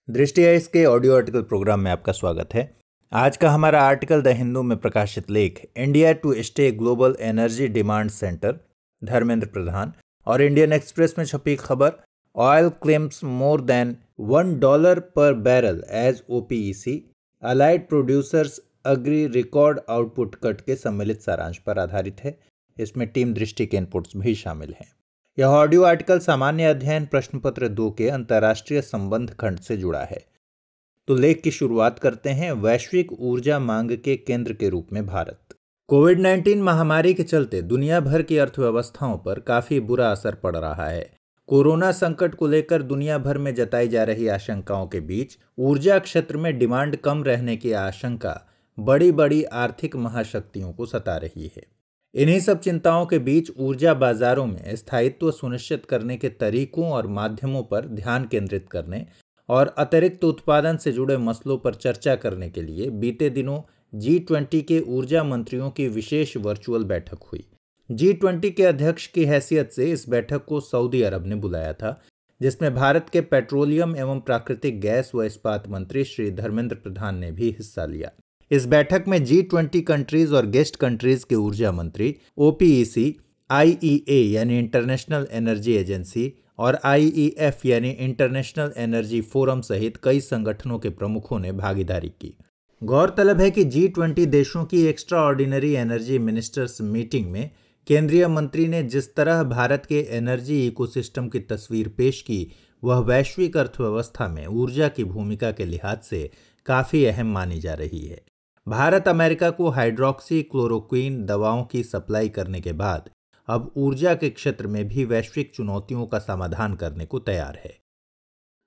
दृष्टि आइस के audio article programme में आपका स्वागत है। आज का हमारा आर्टिकल द हिंदू में प्रकाशित लेख India to stay global energy demand centre Dharmendra Pradhan और इंडियन एक्सप्रेस में छपी खबर ऑयल क्लेम्स मोर than $1 per barrel as OPEC allied producers agree record output cut के सम्मिलित सारांश पर आधारित है। इसमें टीम दृष्टि के इनपुट्स भी शामिल हैं। यह ऑडियो आर्टिकल सामान्य अध्ययन प्रश्न पत्र 2 के अंतर्राष्ट्रीय संबंध खंड से जुड़ा है। तो लेख की शुरुआत करते हैं। वैश्विक ऊर्जा मांग के केंद्र के रूप में भारत। कोविड-19 महामारी के चलते दुनिया भर की अर्थव्यवस्थाओं पर काफी बुरा असर पड़ रहा है। कोरोना संकट को लेकर दुनिया भर में जताई जा रही आशंकाओं के बीच ऊर्जा क्षेत्र में डिमांड कम रहने की आशंका बड़ी बड़ी आर्थिक महाशक्तियों को सता रही है। इन्हीं सब चिंताओं के बीच ऊर्जा बाजारों में स्थायित्व सुनिश्चित करने के तरीकों और माध्यमों पर ध्यान केंद्रित करने और अतिरिक्त उत्पादन से जुड़े मसलों पर चर्चा करने के लिए बीते दिनों G20 के ऊर्जा मंत्रियों की विशेष वर्चुअल बैठक हुई। G20 के अध्यक्ष की हैसियत से इस बैठक को सऊदी अरब ने बुलाया था, जिसमें भारत के पेट्रोलियम एवं प्राकृतिक गैस व इस्पात मंत्री श्री धर्मेंद्र प्रधान ने भी हिस्सा लिया। इस बैठक में G20 कंट्रीज और गेस्ट कंट्रीज के ऊर्जा मंत्री, ओपीईसी, IEA यानी इंटरनेशनल एनर्जी एजेंसी और IEF यानी इंटरनेशनल एनर्जी फोरम सहित कई संगठनों के प्रमुखों ने भागीदारी की। गौरतलब है कि G20 देशों की extra ordinary energy ministers meeting में केंद्रीय मंत्री ने जिस तरह भारत के एनर्जी इकोसिस्टम की तस्वीर पेश की, वह वैश्विक अर्थव्यवस्था में ऊर्जा की भूमिका के लिहाज से काफी अहम मानी जा रही है। भारत अमेरिका को हाइड्रोक्सी क्लोरोक्वीन दवाओं की सप्लाई करने के बाद अब ऊर्जा के क्षेत्र में भी वैश्विक चुनौतियों का समाधान करने को तैयार है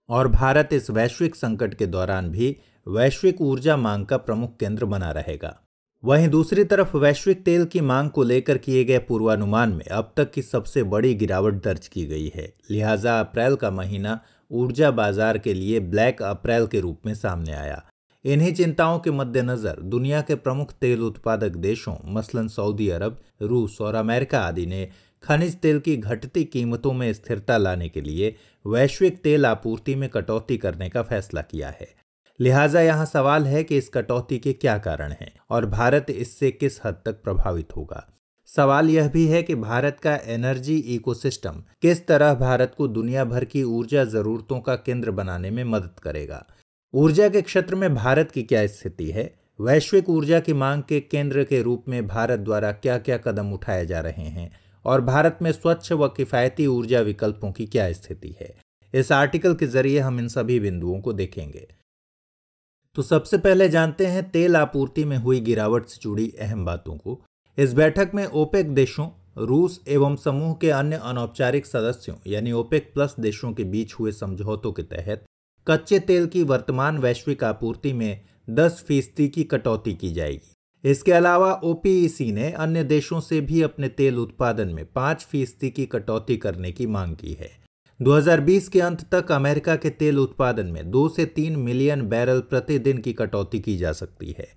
और भारत इस वैश्विक संकट के दौरान भी वैश्विक ऊर्जा मांग का प्रमुख केंद्र बना रहेगा। वहीं दूसरी तरफ वैश्विक तेल की मांग को लेकर किए गए पूर्वानुमान में अब तक की सबसे बड़ी गिरावट दर्ज की गई है। लिहाजा अप्रैल का महीना ऊर्जा बाजार के लिए ब्लैक अप्रैल के रूप में सामने आया। इन्हीं चिंताओं के मद्देनजर दुनिया के प्रमुख तेल उत्पादक देशों मसलन सऊदी अरब, रूस और अमेरिका आदि ने खनिज तेल की घटती कीमतों में स्थिरता लाने के लिए वैश्विक तेल आपूर्ति में कटौती करने का फैसला किया है। लिहाजा यहाँ सवाल है कि इस कटौती के क्या कारण हैं और भारत इससे किस हद तक प्रभावित होगा। सवाल यह भी है कि भारत का एनर्जी इकोसिस्टम किस तरह भारत को दुनिया भर की ऊर्जा जरूरतों का केंद्र बनाने में मदद करेगा। ऊर्जा के क्षेत्र में भारत की क्या स्थिति है, वैश्विक ऊर्जा की मांग के केंद्र के रूप में भारत द्वारा क्या क्या कदम उठाए जा रहे हैं और भारत में स्वच्छ व किफायती ऊर्जा विकल्पों की क्या स्थिति है। इस आर्टिकल के जरिए हम इन सभी बिंदुओं को देखेंगे। तो सबसे पहले जानते हैं तेल आपूर्ति में हुई गिरावट से जुड़ी अहम बातों को। इस बैठक में ओपेक देशों, रूस एवं समूह के अन्य अनौपचारिक सदस्यों यानी ओपेक प्लस देशों के बीच हुए समझौतों के तहत कच्चे तेल की वर्तमान वैश्विक आपूर्ति में 10% की कटौती की जाएगी। इसके अलावा ओपीईसी ने अन्य देशों से भी अपने तेल उत्पादन में 5% की कटौती करने की मांग की है। 2020 के अंत तक अमेरिका के तेल उत्पादन में 2 से 3 मिलियन बैरल प्रतिदिन की कटौती की जा सकती है।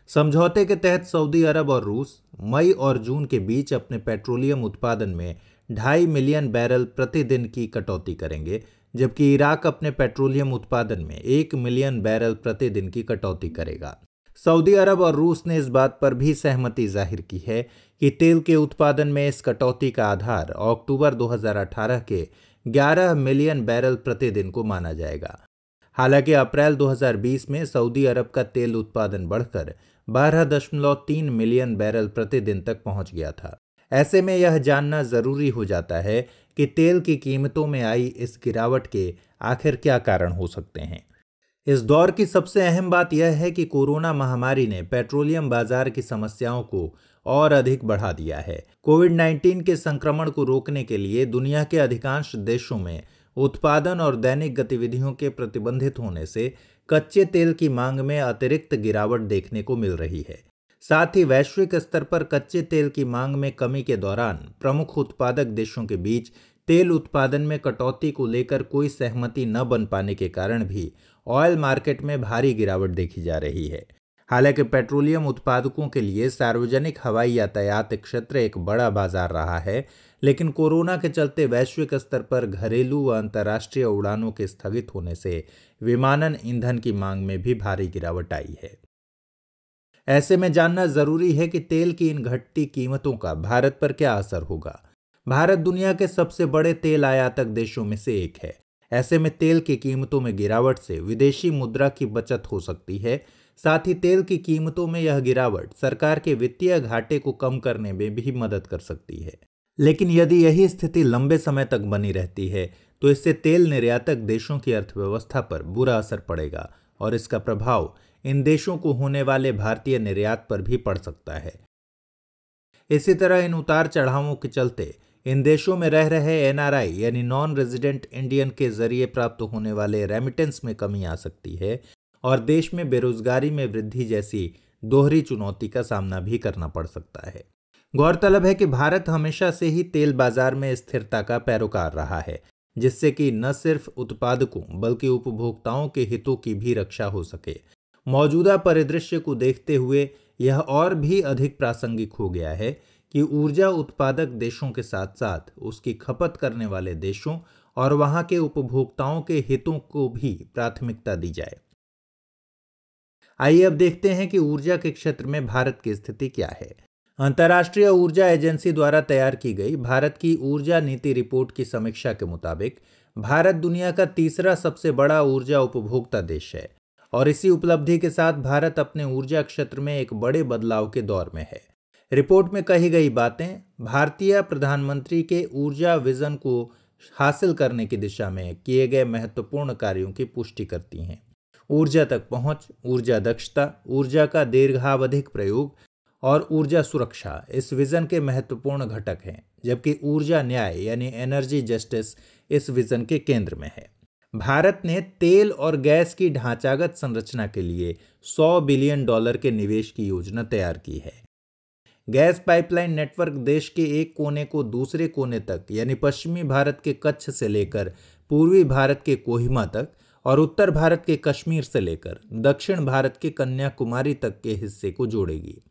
समझौते के तहत सऊदी अरब और रूस मई और जून के बीच अपने पेट्रोलियम उत्पादन में 2.5 मिलियन बैरल प्रतिदिन की कटौती करेंगे, जबकि इराक अपने पेट्रोलियम उत्पादन में 1 मिलियन बैरल प्रतिदिन की कटौती करेगा। सऊदी अरब और रूस ने इस बात पर भी सहमति जाहिर की है कि तेल के उत्पादन में इस कटौती का आधार अक्टूबर 2018 के 11 मिलियन बैरल प्रतिदिन को माना जाएगा। हालांकि अप्रैल 2020 में सऊदी अरब का तेल उत्पादन बढ़कर 12.3 मिलियन बैरल प्रतिदिन तक पहुंच गया था। ऐसे में यह जानना जरूरी हो जाता है कि तेल की कीमतों में आई इस गिरावट के आखिर क्या कारण हो सकते हैं। इस दौर की सबसे अहम बात यह है कि कोरोना महामारी ने पेट्रोलियम बाजार की समस्याओं को और अधिक बढ़ा दिया है। कोविड-19 के संक्रमण को रोकने के लिए दुनिया के अधिकांश देशों में उत्पादन और दैनिक गतिविधियों के प्रतिबंधित होने से कच्चे तेल की मांग में अतिरिक्त गिरावट देखने को मिल रही है। साथ ही वैश्विक स्तर पर कच्चे तेल की मांग में कमी के दौरान प्रमुख उत्पादक देशों के बीच तेल उत्पादन में कटौती को लेकर कोई सहमति न बन पाने के कारण भी ऑयल मार्केट में भारी गिरावट देखी जा रही है। हालांकि पेट्रोलियम उत्पादकों के लिए सार्वजनिक हवाई यातायात क्षेत्र एक बड़ा बाजार रहा है, लेकिन कोरोना के चलते वैश्विक स्तर पर घरेलू व अंतर्राष्ट्रीय उड़ानों के स्थगित होने से विमानन ईंधन की मांग में भी भारी गिरावट आई है। ऐसे में जानना जरूरी है कि तेल की इन घटती कीमतों का भारत पर क्या असर होगा। भारत दुनिया के सबसे बड़े तेल आयातक देशों में से एक है। ऐसे में तेल की कीमतों में गिरावट से विदेशी मुद्रा की बचत हो सकती है। साथ ही तेल की कीमतों में यह गिरावट सरकार के वित्तीय घाटे को कम करने में भी मदद कर सकती है। लेकिन यदि यही स्थिति लंबे समय तक बनी रहती है तो इससे तेल निर्यातक देशों की अर्थव्यवस्था पर बुरा असर पड़ेगा और इसका प्रभाव इन देशों को होने वाले भारतीय निर्यात पर भी पड़ सकता है। इसी तरह इन उतार चढ़ावों के चलते इन देशों में रह रहे एनआरआई यानी नॉन रेजिडेंट इंडियन के जरिए प्राप्त होने वाले रेमिटेंस में कमी आ सकती है और देश में बेरोजगारी में वृद्धि जैसी दोहरी चुनौती का सामना भी करना पड़ सकता है। गौरतलब है कि भारत हमेशा से ही तेल बाजार में स्थिरता का पैरोकार रहा है, जिससे कि न सिर्फ उत्पादकों बल्कि उपभोक्ताओं के हितों की भी रक्षा हो सके। मौजूदा परिदृश्य को देखते हुए यह और भी अधिक प्रासंगिक हो गया है कि ऊर्जा उत्पादक देशों के साथ साथ उसकी खपत करने वाले देशों और वहां के उपभोक्ताओं के हितों को भी प्राथमिकता दी जाए। आइए अब देखते हैं कि ऊर्जा के क्षेत्र में भारत की स्थिति क्या है। अंतर्राष्ट्रीय ऊर्जा एजेंसी द्वारा तैयार की गई भारत की ऊर्जा नीति रिपोर्ट की समीक्षा के मुताबिक भारत दुनिया का तीसरा सबसे बड़ा ऊर्जा उपभोक्ता देश है और इसी उपलब्धि के साथ भारत अपने ऊर्जा क्षेत्र में एक बड़े बदलाव के दौर में है। रिपोर्ट में कही गई बातें भारतीय प्रधानमंत्री के ऊर्जा विजन को हासिल करने की दिशा में किए गए महत्वपूर्ण कार्यों की पुष्टि करती हैं। ऊर्जा तक पहुंच, ऊर्जा दक्षता, ऊर्जा का दीर्घावधिक प्रयोग और ऊर्जा सुरक्षा इस विजन के महत्वपूर्ण घटक हैं, जबकि ऊर्जा न्याय यानी एनर्जी जस्टिस इस विजन के केंद्र में है। भारत ने तेल और गैस की ढांचागत संरचना के लिए $100 बिलियन के निवेश की योजना तैयार की है। गैस पाइपलाइन नेटवर्क देश के एक कोने को दूसरे कोने तक यानी पश्चिमी भारत के कच्छ से लेकर पूर्वी भारत के कोहिमा तक और उत्तर भारत के कश्मीर से लेकर दक्षिण भारत के कन्याकुमारी तक के हिस्से को जोड़ेगी।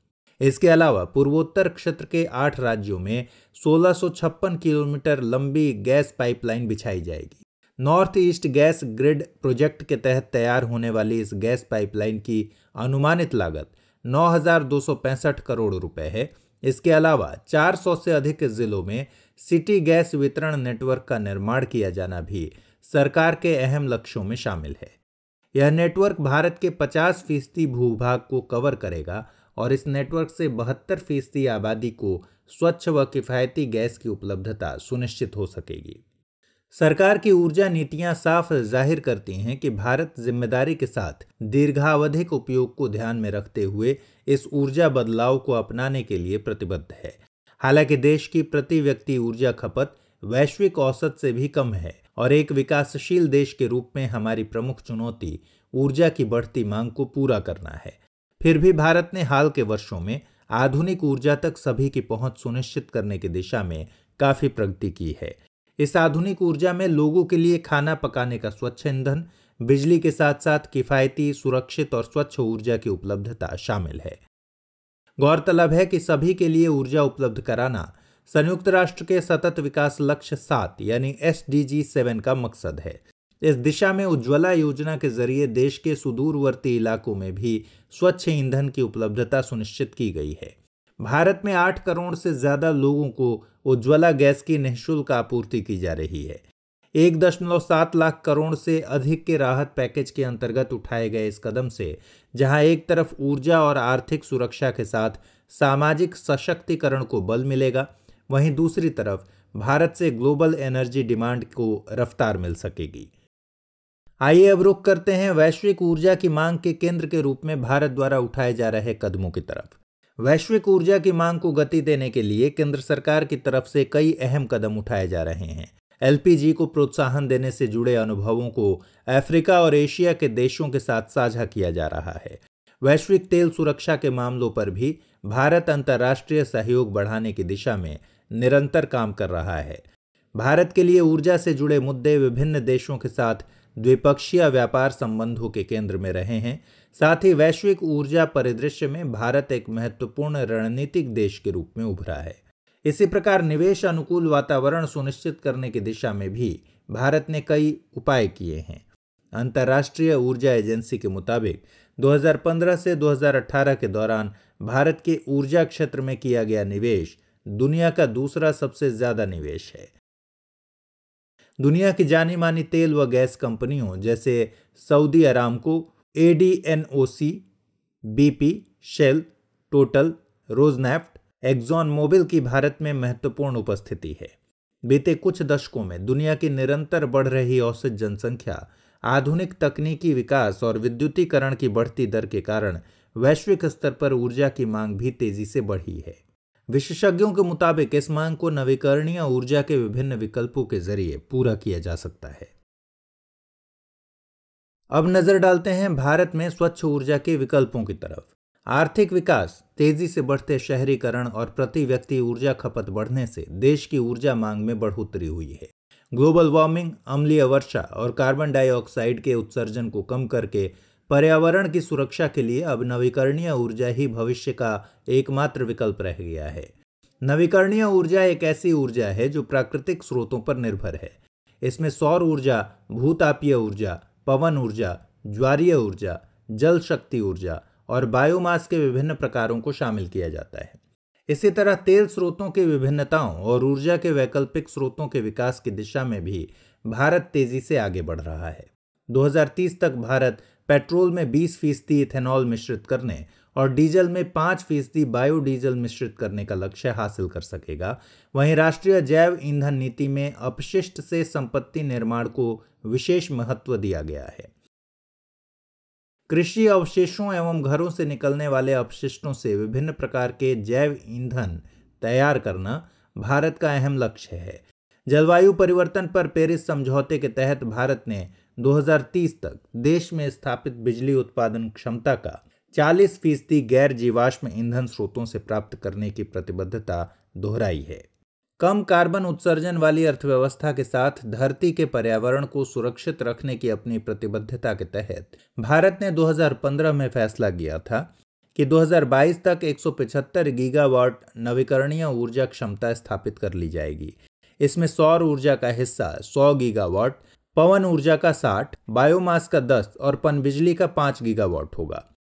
इसके अलावा पूर्वोत्तर क्षेत्र के 8 राज्यों में 1656 किलोमीटर लंबी गैस पाइपलाइन बिछाई जाएगी। North east gas grid project के तहत तैयार होने वाली इस गैस पाइपलाइन की अनुमानित लागत 9,265 करोड़ रुपए है। इसके अलावा 400 से अधिक जिलों में सिटी गैस वितरण नेटवर्क का निर्माण किया जाना भी सरकार के अहम लक्ष्यों में शामिल है। यह नेटवर्क भारत के 50% भूभाग को कवर करेगा और इस नेटवर्क से 72% आबादी को स्वच्छ व किफायती गैस की उपलब्धता सुनिश्चित हो सकेगी। सरकार की ऊर्जा नीतियां साफ जाहिर करती हैं कि भारत जिम्मेदारी के साथ दीर्घावधिक उपयोग को ध्यान में रखते हुए इस ऊर्जा बदलाव को अपनाने के लिए प्रतिबद्ध है। हालांकि देश की प्रति व्यक्ति ऊर्जा खपत वैश्विक औसत से भी कम है और एक विकासशील देश के रूप में हमारी प्रमुख चुनौती ऊर्जा की बढ़ती मांग को पूरा करना है। फिर भी भारत ने हाल के वर्षों में आधुनिक ऊर्जा तक सभी की पहुंच सुनिश्चित करने की दिशा में काफी प्रगति की है। इस आधुनिक ऊर्जा में लोगों के लिए खाना पकाने का स्वच्छ ईंधन, बिजली के साथ साथ किफायती, सुरक्षित और स्वच्छ ऊर्जा की उपलब्धता शामिल है। गौरतलब है कि सभी के लिए ऊर्जा उपलब्ध कराना संयुक्त राष्ट्र के सतत विकास लक्ष्य 7 यानी SDG 7 का मकसद है। इस दिशा में उज्ज्वला योजना के जरिए देश के सुदूरवर्ती इलाकों में भी स्वच्छ ईंधन की उपलब्धता सुनिश्चित की गई है। भारत में 8 करोड़ से ज्यादा लोगों को उज्ज्वला गैस की निःशुल्क आपूर्ति की जा रही है। 1.7 लाख करोड़ से अधिक के राहत पैकेज के अंतर्गत उठाए गए इस कदम से जहां एक तरफ ऊर्जा और आर्थिक सुरक्षा के साथ सामाजिक सशक्तिकरण को बल मिलेगा, वहीं दूसरी तरफ भारत से ग्लोबल एनर्जी डिमांड को रफ्तार मिल सकेगी। आइए अब रुख करते हैं वैश्विक ऊर्जा की मांग के केंद्र के रूप में भारत द्वारा उठाए जा रहे कदमों की तरफ। वैश्विक ऊर्जा की मांग को गति देने के लिए केंद्र सरकार की तरफ से कई अहम कदम उठाए जा रहे हैं। LPG को प्रोत्साहन देने से जुड़े अनुभवों को अफ्रीका और एशिया के देशों के साथ साझा किया जा रहा है। वैश्विक तेल सुरक्षा के मामलों पर भी भारत अंतर्राष्ट्रीय सहयोग बढ़ाने की दिशा में निरंतर काम कर रहा है। भारत के लिए ऊर्जा से जुड़े मुद्दे विभिन्न देशों के साथ द्विपक्षीय व्यापार संबंधों के केंद्र में रहे हैं। साथ ही वैश्विक ऊर्जा परिदृश्य में भारत एक महत्वपूर्ण रणनीतिक देश के रूप में उभरा है। इसी प्रकार निवेश अनुकूल वातावरण सुनिश्चित करने की दिशा में भी भारत ने कई उपाय किए हैं। अंतर्राष्ट्रीय ऊर्जा एजेंसी के मुताबिक 2015 से 2018 के दौरान भारत के ऊर्जा क्षेत्र में किया गया निवेश दुनिया का दूसरा सबसे ज्यादा निवेश है। दुनिया की जानी मानी तेल व गैस कंपनियों जैसे Saudi Aramco, ADNOC, BP, Shell, Total, Rosneft, Exxon Mobil की भारत में महत्वपूर्ण उपस्थिति है। बीते कुछ दशकों में दुनिया की निरंतर बढ़ रही औसत जनसंख्या, आधुनिक तकनीकी विकास और विद्युतीकरण की बढ़ती दर के कारण वैश्विक स्तर पर ऊर्जा की मांग भी तेजी से बढ़ी है। विशेषज्ञों के मुताबिक इस मांग को नवीकरणीय ऊर्जा के विभिन्न विकल्पों के जरिए पूरा किया जा सकता है। अब नजर डालते हैं भारत में स्वच्छ ऊर्जा के विकल्पों की तरफ। आर्थिक विकास, तेजी से बढ़ते शहरीकरण और प्रति व्यक्ति ऊर्जा खपत बढ़ने से देश की ऊर्जा मांग में बढ़ोतरी हुई है। ग्लोबल वार्मिंग, अम्लीय वर्षा और कार्बन डाइऑक्साइड के उत्सर्जन को कम करके पर्यावरण की सुरक्षा के लिए अब नवीकरणीय ऊर्जा ही भविष्य का एकमात्र विकल्प रह गया है। नवीकरणीय ऊर्जा एक ऐसी ऊर्जा है जो प्राकृतिक स्रोतों पर निर्भर है। इसमें सौर ऊर्जा, भूतापीय ऊर्जा, पवन ऊर्जा, ज्वारीय ऊर्जा, जल शक्ति ऊर्जा और बायोमास के विभिन्न प्रकारों को शामिल किया जाता है। इसी तरह तेल स्रोतों की विभिन्नताओं और ऊर्जा के वैकल्पिक स्रोतों के विकास की दिशा में भी भारत तेजी से आगे बढ़ रहा है। 2030 तक भारत पेट्रोल में 20% इथेनॉल मिश्रित करने और डीजल में 5% बायोडीजल मिश्रित करने का लक्ष्य हासिल कर सकेगा। वहीं राष्ट्रीय जैव ईंधन नीति में अपशिष्ट से संपत्ति निर्माण को विशेष महत्व दिया गया है। कृषि अवशेषों एवं घरों से निकलने वाले अपशिष्टों से विभिन्न प्रकार के जैव ईंधन तैयार करना भारत का अहम लक्ष्य है। जलवायु परिवर्तन पर पेरिस समझौते के तहत भारत ने 2030 तक देश में स्थापित बिजली उत्पादन क्षमता का 40% गैर जीवाश्म ईंधन स्रोतों से प्राप्त करने की प्रतिबद्धता दोहराई है। कम कार्बन उत्सर्जन वाली अर्थव्यवस्था के साथ धरती के पर्यावरण को सुरक्षित रखने की अपनी प्रतिबद्धता के तहत भारत ने 2015 में फैसला किया था कि 2022 तक 175 गीगावाट नवीकरणीय ऊर्जा क्षमता स्थापित कर ली जाएगी। इसमें सौर ऊर्जा का हिस्सा 100 गीगावाट, पवन ऊर्जा का 60, बायोमास का 10 और पनबिजली का 5 गीगावाट होगा।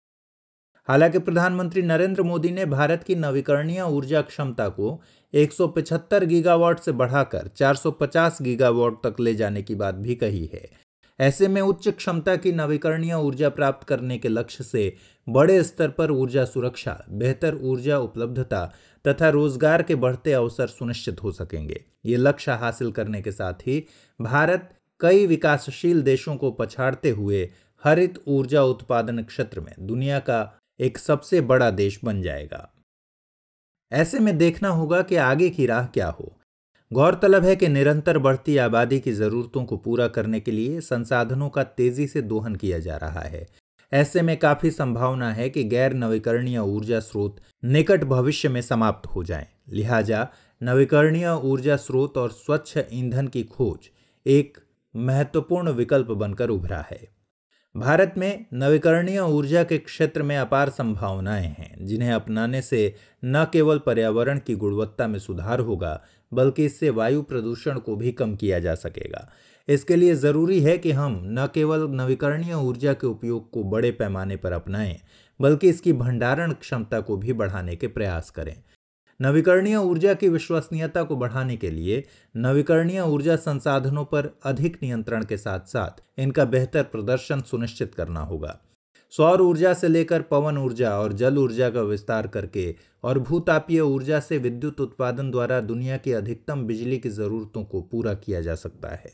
हालांकि प्रधानमंत्री नरेंद्र मोदी ने भारत की नवीकरणीय ऊर्जा क्षमता को 175 गीगावाट से बढ़ाकर 450 गीगावाट तक ले जाने की बात भी कही है। ऐसे में उच्च क्षमता की नवीकरणीय ऊर्जा प्राप्त करने के लक्ष्य से बड़े स्तर पर ऊर्जा सुरक्षा, बेहतर ऊर्जा उपलब्धता तथा रोजगार के बढ़ते अवसर सुनिश्चित हो सकेंगे। ये लक्ष्य हासिल करने के साथ ही भारत कई विकासशील देशों को पछाड़ते हुए हरित ऊर्जा उत्पादन क्षेत्र में दुनिया का एक सबसे बड़ा देश बन जाएगा। ऐसे में देखना होगा कि आगे की राह क्या हो। गौरतलब है कि निरंतर बढ़ती आबादी की जरूरतों को पूरा करने के लिए संसाधनों का तेजी से दोहन किया जा रहा है। ऐसे में काफी संभावना है कि गैर नवीकरणीय ऊर्जा स्रोत निकट भविष्य में समाप्त हो जाएं। लिहाजा नवीकरणीय ऊर्जा स्रोत और स्वच्छ ईंधन की खोज एक महत्वपूर्ण विकल्प बनकर उभरा है। भारत में नवीकरणीय ऊर्जा के क्षेत्र में अपार संभावनाएं हैं, जिन्हें अपनाने से न केवल पर्यावरण की गुणवत्ता में सुधार होगा, बल्कि इससे वायु प्रदूषण को भी कम किया जा सकेगा। इसके लिए जरूरी है कि हम न केवल नवीकरणीय ऊर्जा के उपयोग को बड़े पैमाने पर अपनाएं, बल्कि इसकी भंडारण क्षमता को भी बढ़ाने के प्रयास करें। नवीकरणीय ऊर्जा की विश्वसनीयता को बढ़ाने के लिए नवीकरणीय ऊर्जा संसाधनों पर अधिक नियंत्रण के साथ साथ इनका बेहतर प्रदर्शन सुनिश्चित करना होगा। सौर ऊर्जा से लेकर पवन ऊर्जा और जल ऊर्जा का विस्तार करके और भूतापीय ऊर्जा से विद्युत उत्पादन द्वारा दुनिया की अधिकतम बिजली की जरूरतों को पूरा किया जा सकता है।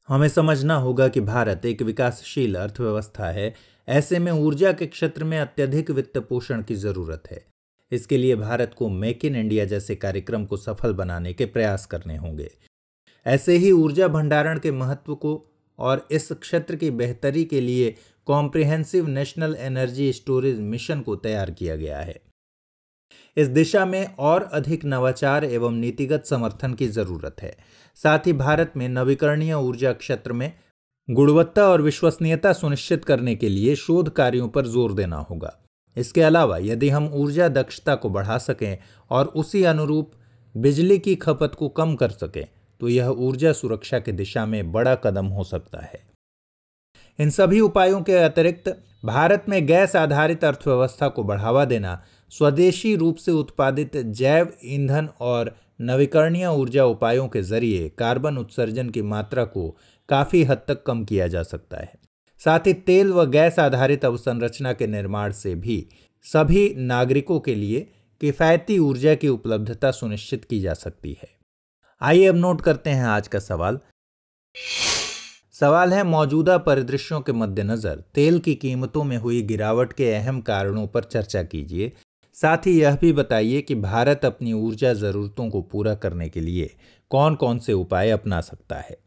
हमें समझना होगा कि भारत एक विकासशील अर्थव्यवस्था है। ऐसे में ऊर्जा के क्षेत्र में अत्यधिक वित्त पोषण की जरूरत है। इसके लिए भारत को मेक इन इंडिया जैसे कार्यक्रम को सफल बनाने के प्रयास करने होंगे। ऐसे ही ऊर्जा भंडारण के महत्व को और इस क्षेत्र की बेहतरी के लिए comprehensive national energy storage mission को तैयार किया गया है। इस दिशा में और अधिक नवाचार एवं नीतिगत समर्थन की जरूरत है। साथ ही भारत में नवीकरणीय ऊर्जा क्षेत्र में गुणवत्ता और विश्वसनीयता सुनिश्चित करने के लिए शोध कार्यों पर जोर देना होगा। इसके अलावा यदि हम ऊर्जा दक्षता को बढ़ा सकें और उसी अनुरूप बिजली की खपत को कम कर सकें तो यह ऊर्जा सुरक्षा की दिशा में बड़ा कदम हो सकता है। इन सभी उपायों के अतिरिक्त भारत में गैस आधारित अर्थव्यवस्था को बढ़ावा देना, स्वदेशी रूप से उत्पादित जैव ईंधन और नवीकरणीय ऊर्जा उपायों के जरिए कार्बन उत्सर्जन की मात्रा को काफी हद तक कम किया जा सकता है। साथ ही तेल व गैस आधारित अवसंरचना के निर्माण से भी सभी नागरिकों के लिए किफायती ऊर्जा की उपलब्धता सुनिश्चित की जा सकती है। आइए अब नोट करते हैं आज का सवाल। सवाल है, मौजूदा परिदृश्यों के मद्देनजर तेल की कीमतों में हुई गिरावट के अहम कारणों पर चर्चा कीजिए। साथ ही यह भी बताइए कि भारत अपनी ऊर्जा जरूरतों को पूरा करने के लिए कौन कौन से उपाय अपना सकता है।